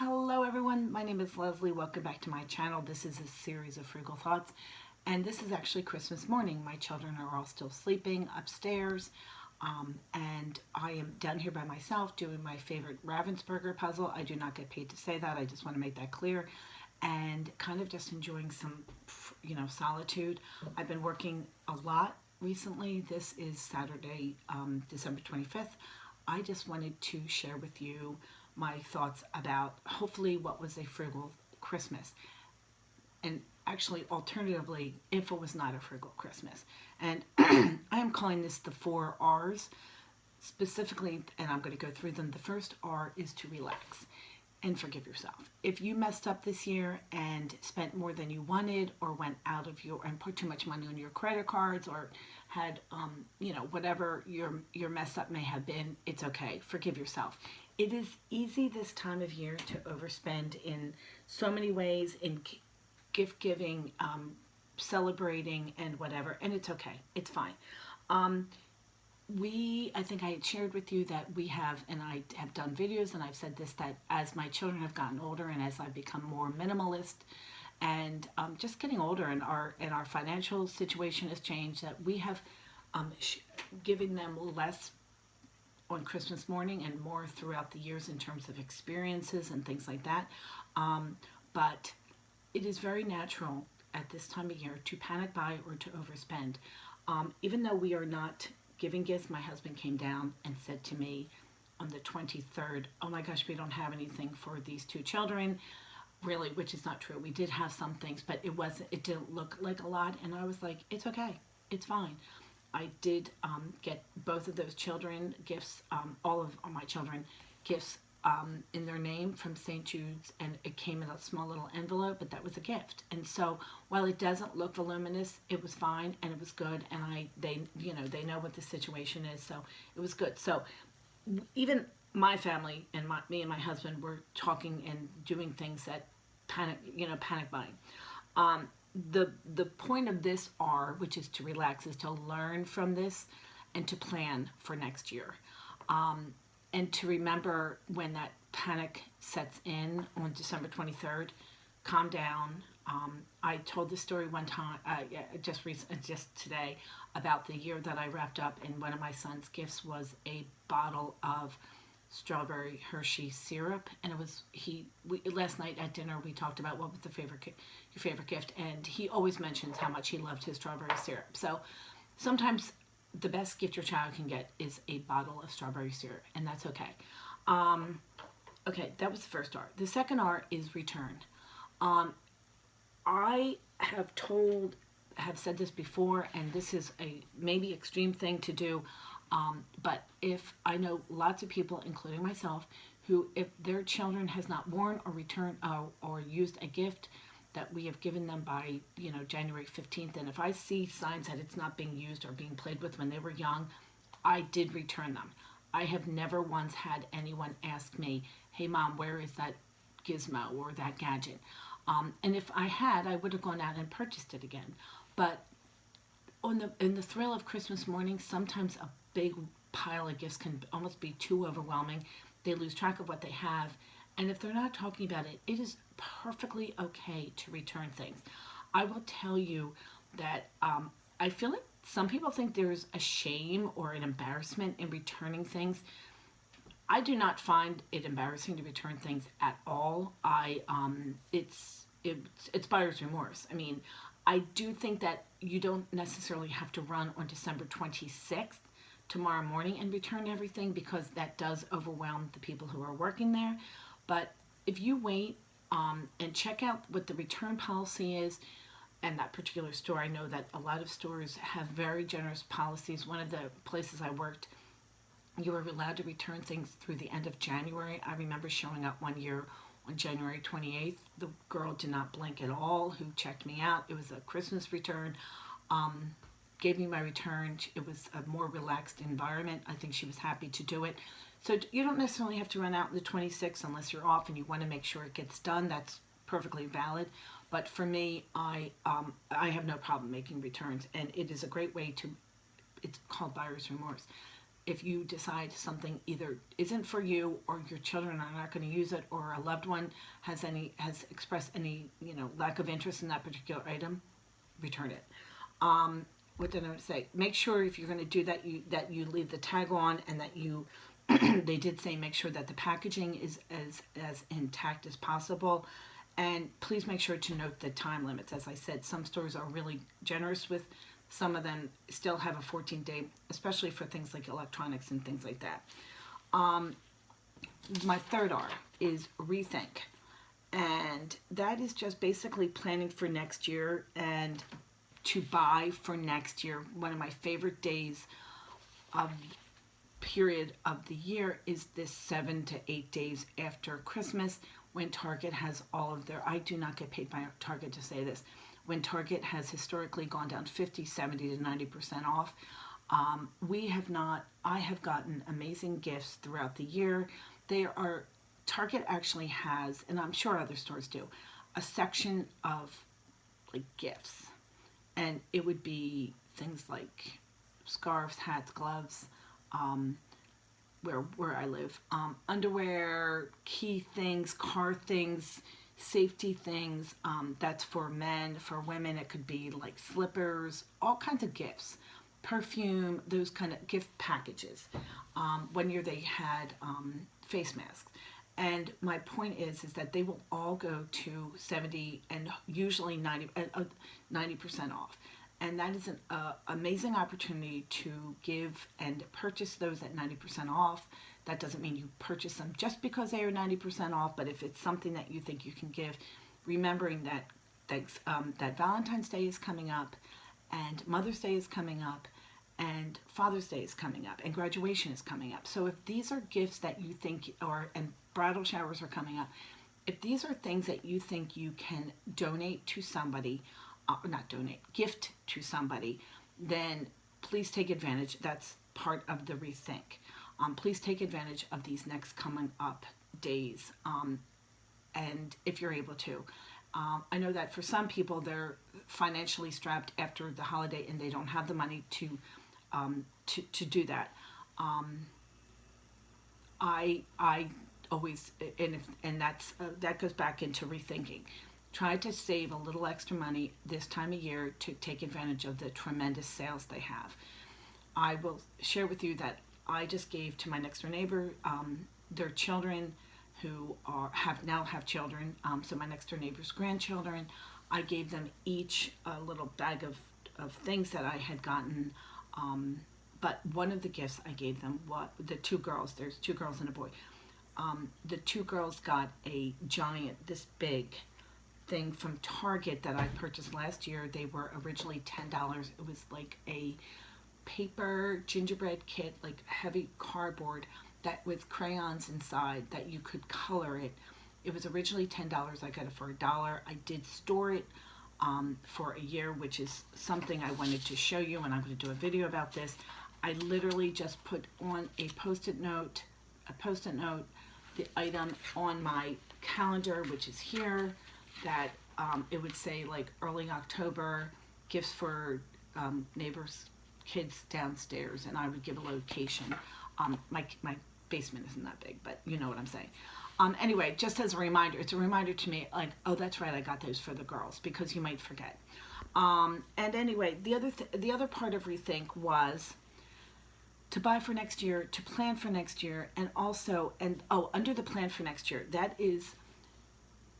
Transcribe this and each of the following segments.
Hello everyone, my name is Leslie. Welcome back to my channel. This is a series of frugal thoughts, and this is actually Christmas morning. My children are all still sleeping upstairs, and I am down here by myself doing my favorite Ravensburger puzzle. I do not get paid to say that. I just want to make that clear, and kind of just enjoying some, solitude. I've been working a lot recently. This is Saturday, December 25th. I just wanted to share with you my thoughts about hopefully what was a frugal Christmas, and actually alternatively if it was not a frugal Christmas. And I am calling this the 4 R's specifically, and I'm going to go through them. The first R is to relax and forgive yourself. If you messed up this year and spent more than you wanted, or went out of your and put too much money on your credit cards, or had whatever your mess up may have been, it's okay. Forgive yourself. It is easy this time of year to overspend in so many ways, in gift giving, celebrating, and whatever, and it's okay. It's fine. I think I had shared with you that we have, and I have done videos, and I've said this, that as my children have gotten older and as I've become more minimalist, and just getting older, and our financial situation has changed, that we have giving them less on Christmas morning and more throughout the years in terms of experiences and things like that. But it is very natural at this time of year to panic buy or to overspend. Even though we are not giving gifts, my husband came down and said to me on the 23rd, oh my gosh, we don't have anything for these two children. Really, which is not true. We did have some things, but it didn't look like a lot. And I was like, it's okay. It's fine. I did get both of those children gifts, all of my children gifts in their name from St. Jude's, and it came in a small little envelope, but that was a gift. And so while it doesn't look voluminous, it was fine and it was good, and they know what the situation is, so it was good. So even my family and me and my husband were talking and doing things that panic buying. The point of this R, which is to relax, is to learn from this and to plan for next year. And to remember when that panic sets in on December 23rd, calm down. I told this story one time, just today, about the year that I wrapped up, and one of my son's gifts was a bottle of strawberry Hershey syrup, and it was last night at dinner we talked about what was your favorite gift, and he always mentions how much he loved his strawberry syrup. So sometimes the best gift your child can get is a bottle of strawberry syrup, and that's okay. Okay, that was the first R. The second R is return. I have said this before, and this is a maybe extreme thing to do, but if I know lots of people, including myself, who, if their children has not worn or returned or used a gift that we have given them by January 15th, and if I see signs that it's not being used or being played with when they were young, I did return them. I have never once had anyone ask me, hey mom, where is that gizmo or that gadget? And if I had, I would have gone out and purchased it again. But in the thrill of Christmas morning, sometimes a big pile of gifts can almost be too overwhelming. They lose track of what they have, and if they're not talking about it, it is perfectly okay to return things. I will tell you that I feel like some people think there's a shame or an embarrassment in returning things. I do not find it embarrassing to return things at all. It's buyer's remorse. I mean, I do think that you don't necessarily have to run on December 26th, tomorrow morning, and return everything, because that does overwhelm the people who are working there. But if you wait and check out what the return policy is, and that particular store, I know that a lot of stores have very generous policies. One of the places I worked, you were allowed to return things through the end of January. I remember showing up one year on January 28th. The girl did not blink at all who checked me out. It was a Christmas return. Gave me my return. It was a more relaxed environment. I think she was happy to do it. So you don't necessarily have to run out the 26th unless you're off and you want to make sure it gets done. That's perfectly valid. But for me, I have no problem making returns, and it is a great way to, it's called buyer's remorse. if you decide something either isn't for you, or your children are not going to use it, or a loved one has expressed any lack of interest in that particular item, return it. What did I say? Make sure if you're going to do that, you leave the tag on, and that you they did say make sure that the packaging is as intact as possible. And please make sure to note the time limits. As I said, some stores are really generous with, some of them still have a 14-day, especially for things like electronics and things like that. My third R is rethink. And that is just basically planning for next year and to buy for next year. One of my favorite days of period of the year is this 7 to 8 days after Christmas, when Target has all of their, I do not get paid by Target to say this, when Target has historically gone down 50, 70 to 90% off. I have gotten amazing gifts throughout the year. Target actually has, and I'm sure other stores do, a section of like gifts. And it would be things like scarves, hats, gloves, where I live, underwear, key things, car things, safety things. That's for men. For women, it could be like slippers, all kinds of gifts, perfume, those kind of gift packages. One year they had face masks. And my point is that they will all go to 70 and usually 90% off. And that is an amazing opportunity to give and purchase those at 90% off. That doesn't mean you purchase them just because they are 90% off, but if it's something that you think you can give, remembering that Valentine's Day is coming up, and Mother's Day is coming up, and Father's Day is coming up, and graduation is coming up. So if these are gifts that you think, and bridal showers are coming up, if these are things that you think you can donate to somebody, gift to somebody, then please take advantage. That's part of the rethink. Please take advantage of these next coming up days, and if you're able to. I know that for some people, they're financially strapped after the holiday and they don't have the money to do that. I always, and that goes back into rethinking. Try to save a little extra money this time of year to take advantage of the tremendous sales they have. I will share with you that I just gave to my next door neighbor their children who have children. So my next door neighbor's grandchildren, I gave them each a little bag of things that I had gotten. But one of the gifts I gave them, the two girls, there's two girls and a boy. The two girls got a giant, this big thing from Target that I purchased last year. They were originally $10. It was like a paper gingerbread kit, like heavy cardboard that with crayons inside that you could color it. It was originally $10. I got it for $1. I did store it for a year, which is something I wanted to show you, and I'm going to do a video about this. I literally just put on a post-it note, the item on my calendar, which is here, that it would say like early October, gifts for neighbors' kids downstairs, and I would give a location. My basement isn't that big, but you know what I'm saying. Anyway, just as a reminder, it's a reminder to me, like, oh, that's right, I got those for the girls, because you might forget. And anyway, the other part of Rethink was to buy for next year, to plan for next year, and also, under the plan for next year, that is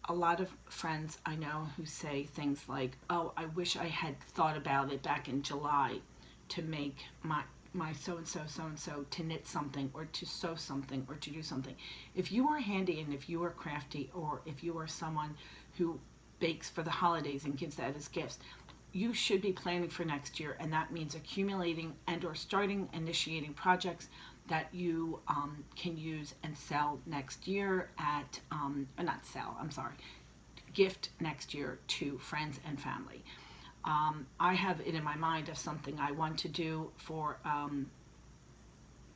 a lot of friends I know who say things like, oh, I wish I had thought about it back in July to make my so-and-so to knit something, or to sew something, or to do something. If you are handy, and if you are crafty, or if you are someone who bakes for the holidays and gives that as gifts, you should be planning for next year, and that means accumulating and or initiating projects that you can use and sell next year at, gift next year to friends and family. I have it in my mind of something I want to do for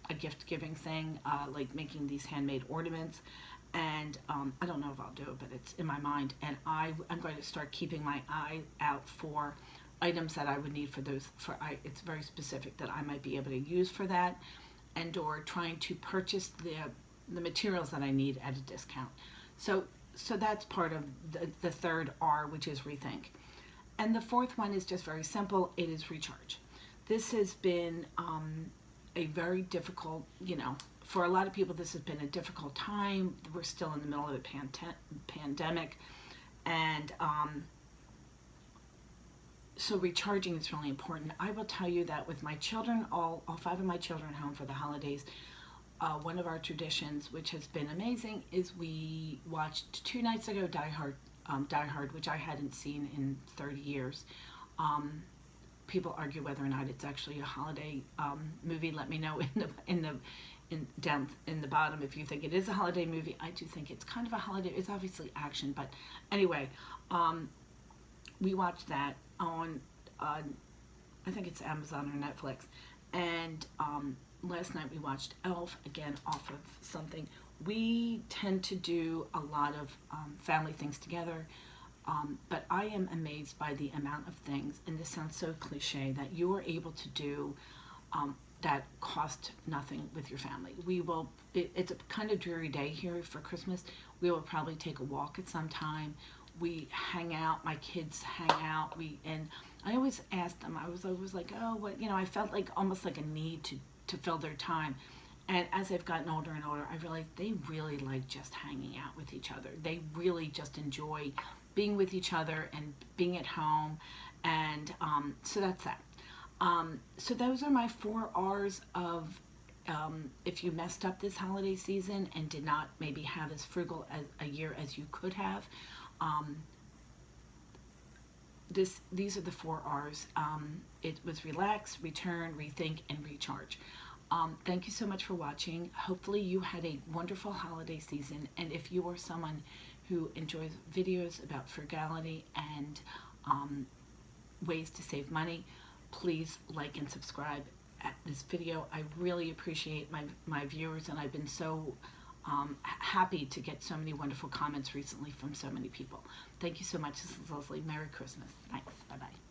a gift giving thing, like making these handmade ornaments, and I don't know if I'll do it, but it's in my mind, and I'm going to start keeping my eye out for items that I would need for those. It's very specific that I might be able to use for that. and or trying to purchase the materials that I need at a discount. So that's part of the third R, which is rethink. And the fourth one is just very simple. It is recharge. This has been a very difficult, for a lot of people, this has been a difficult time. We're still in the middle of a pandemic. And so recharging is really important. I will tell you that with my children, all five of my children home for the holidays, one of our traditions, which has been amazing, is we watched 2 nights ago Die Hard, which I hadn't seen in 30 years. People argue whether or not it's actually a holiday movie. Let me know down in the bottom if you think it is a holiday movie. I do think it's kind of a holiday. It's obviously action, but anyway, we watched that on I think it's Amazon or Netflix, and last night we watched Elf, again off of something. We tend to do a lot of family things together, but I am amazed by the amount of things, and this sounds so cliche, that you are able to do that cost nothing with your family. It's a kind of dreary day here for Christmas. We will probably take a walk at some time. We hang out, my kids hang out, and I always ask them, I was always like, oh, what, I felt like almost like a need to fill their time. And as I've gotten older and older, I realized they really like just hanging out with each other. They really just enjoy being with each other and being at home. And so that's that. So those are my 4 R's of if you messed up this holiday season and did not maybe have as frugal a year as you could have. These are the 4 R's. It was relax, return, rethink, and recharge. Thank you so much for watching. Hopefully you had a wonderful holiday season, and if you are someone who enjoys videos about frugality and ways to save money, please like and subscribe at this video. I really appreciate my viewers, and I've been so happy to get so many wonderful comments recently from so many people. Thank you so much. This is Leslie. Merry Christmas. Thanks. Bye-bye.